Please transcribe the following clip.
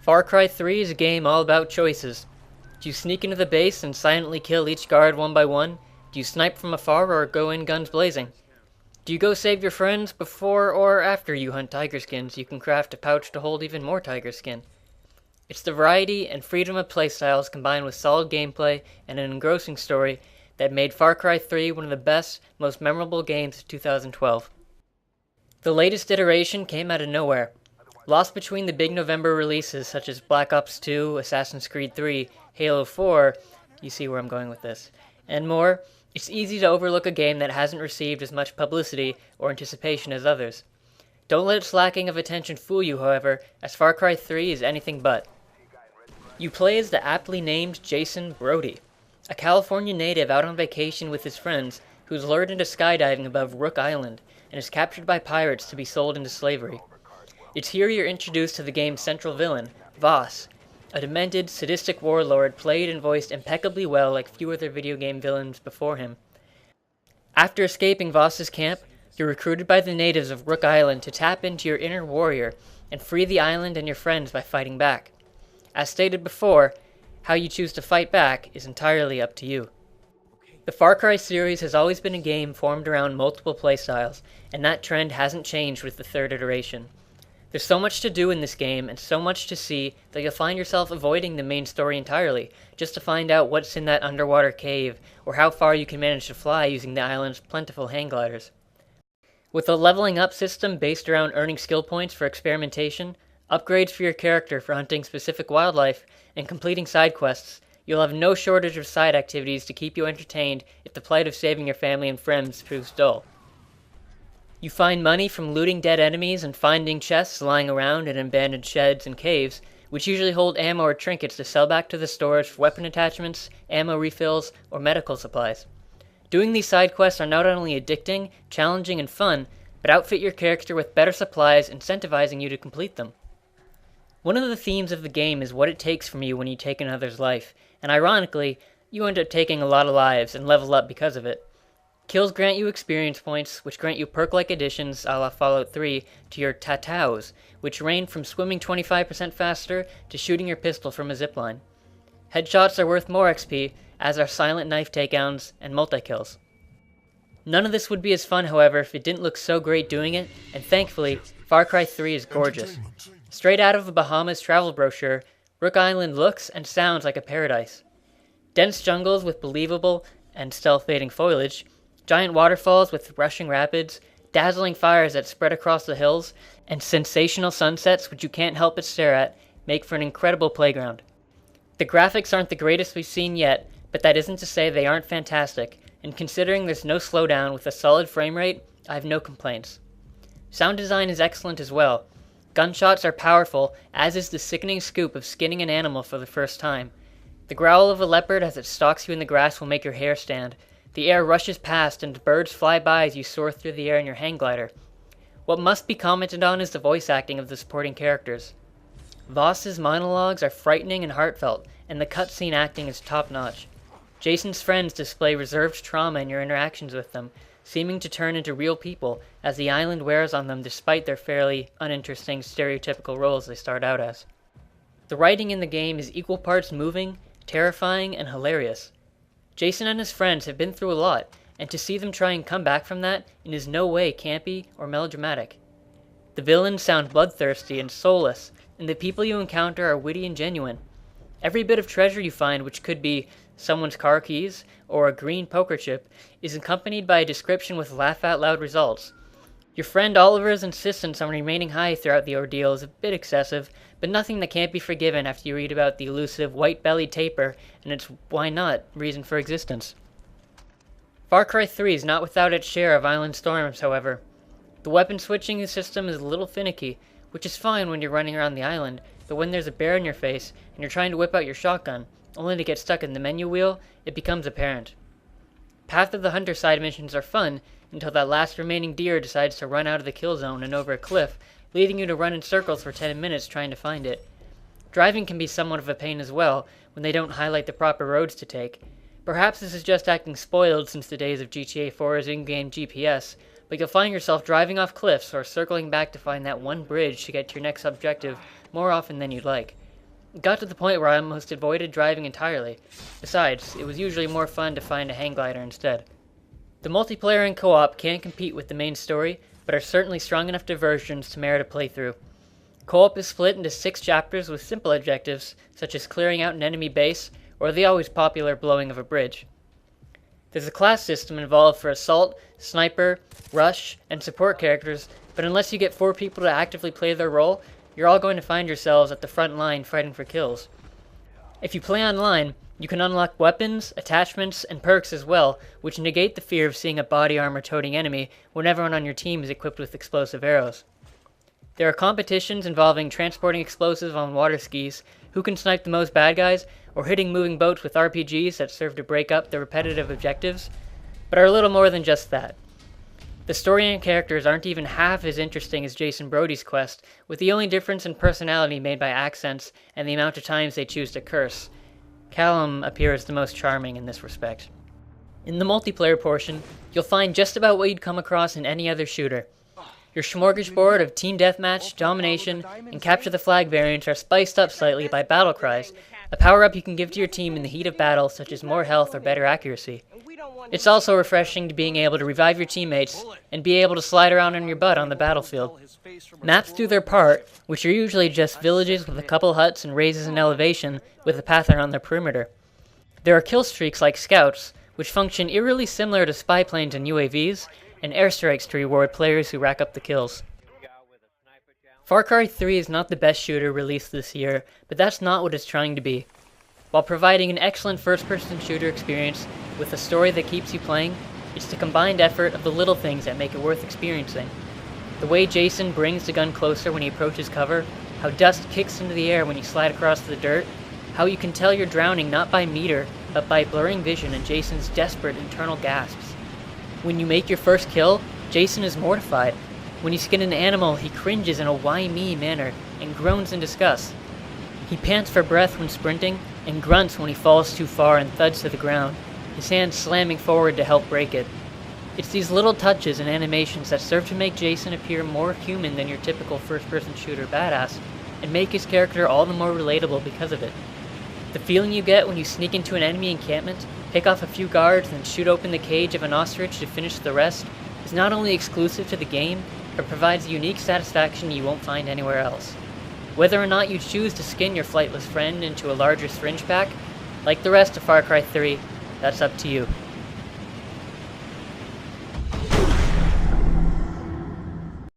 Far Cry 3 is a game all about choices. Do you sneak into the base and silently kill each guard one by one? Do you snipe from afar or go in guns blazing? Do you go save your friends before or after you hunt tiger skins? You can craft a pouch to hold even more tiger skin. It's the variety and freedom of playstyles combined with solid gameplay and an engrossing story that made Far Cry 3 one of the best, most memorable games of 2012. The latest iteration came out of nowhere. Lost between the big November releases such as Black Ops 2, Assassin's Creed 3, Halo 4, you see where I'm going with this, and more, it's easy to overlook a game that hasn't received as much publicity or anticipation as others. Don't let its lacking of attention fool you, however, as Far Cry 3 is anything but. You play as the aptly named Jason Brody, a California native out on vacation with his friends who's lured into skydiving above Rook Island and is captured by pirates to be sold into slavery. It's here you're introduced to the game's central villain, Vaas, a demented, sadistic warlord played and voiced impeccably well like few other video game villains before him. After escaping Vaas's camp, you're recruited by the natives of Rook Island to tap into your inner warrior and free the island and your friends by fighting back. As stated before, how you choose to fight back is entirely up to you. The Far Cry series has always been a game formed around multiple playstyles, and that trend hasn't changed with the third iteration. There's so much to do in this game and so much to see that you'll find yourself avoiding the main story entirely, just to find out what's in that underwater cave or how far you can manage to fly using the island's plentiful hang gliders. With a leveling up system based around earning skill points for experimentation, upgrades for your character for hunting specific wildlife, and completing side quests, you'll have no shortage of side activities to keep you entertained if the plight of saving your family and friends proves dull. You find money from looting dead enemies and finding chests lying around in abandoned sheds and caves, which usually hold ammo or trinkets to sell back to the stores for weapon attachments, ammo refills, or medical supplies. Doing these side quests are not only addicting, challenging, and fun, but outfit your character with better supplies, incentivizing you to complete them. One of the themes of the game is what it takes from you when you take another's life, and ironically, you end up taking a lot of lives and level up because of it. Kills grant you experience points, which grant you perk-like additions a la Fallout 3 to your tataos, which range from swimming 25% faster to shooting your pistol from a zipline. Headshots are worth more XP, as are silent knife takedowns and multi-kills. None of this would be as fun, however, if it didn't look so great doing it, and thankfully, Far Cry 3 is gorgeous. Straight out of a Bahamas travel brochure, Rook Island looks and sounds like a paradise. Dense jungles with believable and stealth-fading foliage, giant waterfalls with rushing rapids, dazzling fires that spread across the hills, and sensational sunsets which you can't help but stare at make for an incredible playground. The graphics aren't the greatest we've seen yet, but that isn't to say they aren't fantastic, and considering there's no slowdown with a solid frame rate, I have no complaints. Sound design is excellent as well. Gunshots are powerful, as is the sickening scoop of skinning an animal for the first time. The growl of a leopard as it stalks you in the grass will make your hair stand. The air rushes past and birds fly by as you soar through the air in your hang glider. What must be commented on is the voice acting of the supporting characters. Vaas's monologues are frightening and heartfelt, and the cutscene acting is top-notch. Jason's friends display reserved trauma in your interactions with them, seeming to turn into real people as the island wears on them despite their fairly uninteresting stereotypical roles they start out as. The writing in the game is equal parts moving, terrifying, and hilarious. Jason and his friends have been through a lot, and to see them try and come back from that is no way campy or melodramatic. The villains sound bloodthirsty and soulless, and the people you encounter are witty and genuine. Every bit of treasure you find, which could be someone's car keys or a green poker chip, is accompanied by a description with laugh-out-loud results. Your friend Oliver's insistence on remaining high throughout the ordeal is a bit excessive, but nothing that can't be forgiven after you read about the elusive white-bellied tapir and its why-not reason for existence. Far Cry 3 is not without its share of island storms, however. The weapon switching system is a little finicky, which is fine when you're running around the island, but when there's a bear in your face and you're trying to whip out your shotgun, only to get stuck in the menu wheel, it becomes apparent. Path of the Hunter side missions are fun until that last remaining deer decides to run out of the kill zone and over a cliff, leading you to run in circles for 10 minutes trying to find it. Driving can be somewhat of a pain as well when they don't highlight the proper roads to take. Perhaps this is just acting spoiled since the days of GTA 4's in-game GPS, but you'll find yourself driving off cliffs or circling back to find that one bridge to get to your next objective more often than you'd like. It got to the point where I almost avoided driving entirely. Besides, it was usually more fun to find a hang glider instead. The multiplayer and co-op can't compete with the main story, but are certainly strong enough diversions to merit a playthrough. Co-op is split into 6 chapters with simple objectives, such as clearing out an enemy base, or the always popular blowing of a bridge. There's a class system involved for assault, sniper, rush, and support characters, but unless you get 4 people to actively play their role, you're all going to find yourselves at the front line fighting for kills. If you play online, you can unlock weapons, attachments, and perks as well, which negate the fear of seeing a body armor-toting enemy when everyone on your team is equipped with explosive arrows. There are competitions involving transporting explosives on water skis, who can snipe the most bad guys, or hitting moving boats with RPGs that serve to break up the repetitive objectives, but are a little more than just that. The story and characters aren't even half as interesting as Jason Brody's quest, with the only difference in personality made by accents and the amount of times they choose to curse. Callum appears the most charming in this respect. In the multiplayer portion, you'll find just about what you'd come across in any other shooter. Your smorgasbord of team deathmatch, domination, and capture the flag variants are spiced up slightly by battle cries, a power-up you can give to your team in the heat of battle, such as more health or better accuracy. It's also refreshing to being able to revive your teammates and be able to slide around on your butt on the battlefield. Maps do their part, which are usually just villages with a couple huts and raises in elevation with a path around their perimeter. There are kill streaks like scouts, which function eerily similar to spy planes and UAVs, and airstrikes to reward players who rack up the kills. Far Cry 3 is not the best shooter released this year, but that's not what it's trying to be. While providing an excellent first-person shooter experience with a story that keeps you playing, it's the combined effort of the little things that make it worth experiencing. The way Jason brings the gun closer when he approaches cover, how dust kicks into the air when you slide across the dirt, how you can tell you're drowning not by meter, but by blurring vision and Jason's desperate internal gasps. When you make your first kill, Jason is mortified. When you skin an animal, he cringes in a why me manner and groans in disgust. He pants for breath when sprinting and grunts when he falls too far and thuds to the ground, his hand slamming forward to help break it. It's these little touches and animations that serve to make Jason appear more human than your typical first-person shooter badass, and make his character all the more relatable because of it. The feeling you get when you sneak into an enemy encampment, pick off a few guards, and shoot open the cage of an ostrich to finish the rest is not only exclusive to the game, but provides a unique satisfaction you won't find anywhere else. Whether or not you choose to skin your flightless friend into a larger syringe pack, like the rest of Far Cry 3, that's up to you.